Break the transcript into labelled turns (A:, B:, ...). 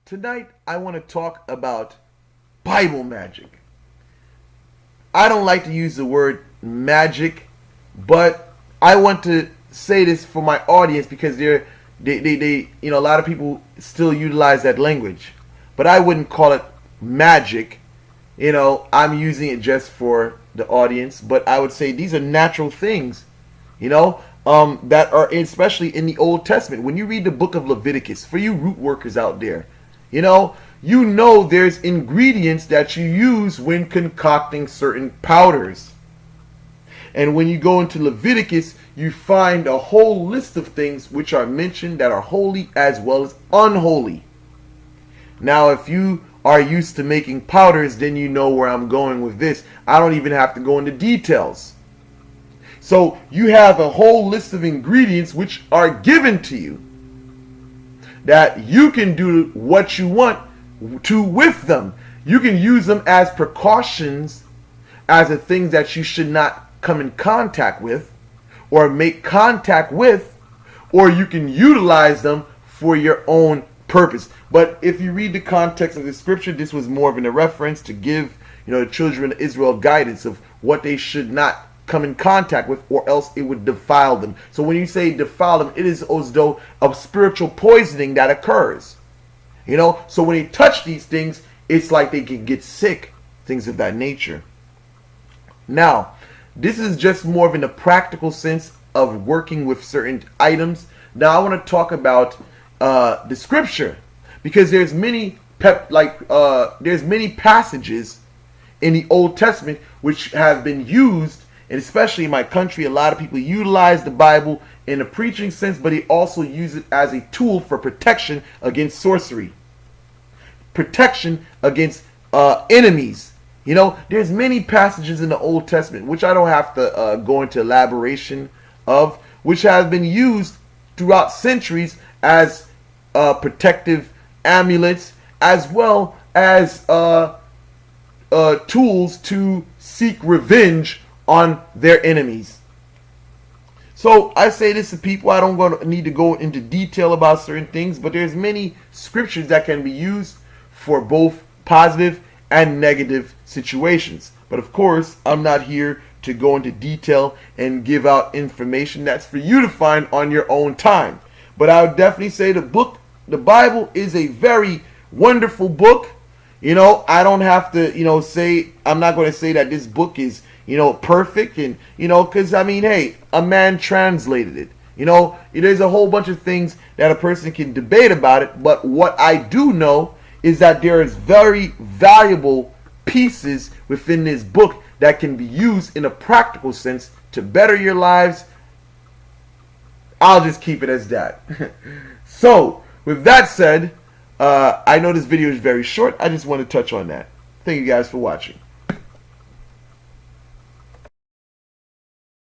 A: Tonight, I want to talk about Bible magic. I don't like to use the word magic, but I want to say this for my audience because a lot of people still utilize that language. But I wouldn't call it magic. I'm using it just for the audience, but I would say these are natural things, that are especially in the Old Testament. When you read the book of Leviticus, for you root workers out there, there's ingredients that you use when concocting certain powders. And when you go into Leviticus, you find a whole list of things which are mentioned that are holy as well as unholy. Now, if you are used to making powders, then you know where I'm going with this. I don't even have to go into details. So you have a whole list of ingredients which are given to you that you can do what you want to with them. You can use them as precautions, as the things that you should not come in contact with or make contact with, or you can utilize them for your own purpose. But if you read the context of the scripture, this was more of a reference to give the children of Israel guidance of what they should not come in contact with, or else it would defile them. So when you say defile them, it is as though of spiritual poisoning that occurs. So when they touch these things, it's like they can get sick, things of that nature. Now, this is just more of in a practical sense of working with certain items. Now I want to talk about the scripture, because there's many passages in the Old Testament which have been used. And especially in my country, a lot of people utilize the Bible in a preaching sense, but they also use it as a tool for protection against sorcery, protection against enemies. There's many passages in the Old Testament, which I don't have to go into elaboration of, which have been used throughout centuries as protective amulets, as well as tools to seek revenge on their enemies. So I say this to people. I don't need to go into detail about certain things, but there's many scriptures that can be used for both positive and negative situations. But of course, I'm not here to go into detail and give out information that's for you to find on your own time. But I would definitely say the Bible is a very wonderful book. I don't have to, say, I'm not going to say that this book is perfect, and because hey, a man translated it. There's a whole bunch of things that a person can debate about it, but what I do know is that there is very valuable pieces within this book that can be used in a practical sense to better your lives. I'll just keep it as that. So, with that said, I know this video is very short. I just want to touch on that. Thank you guys for watching.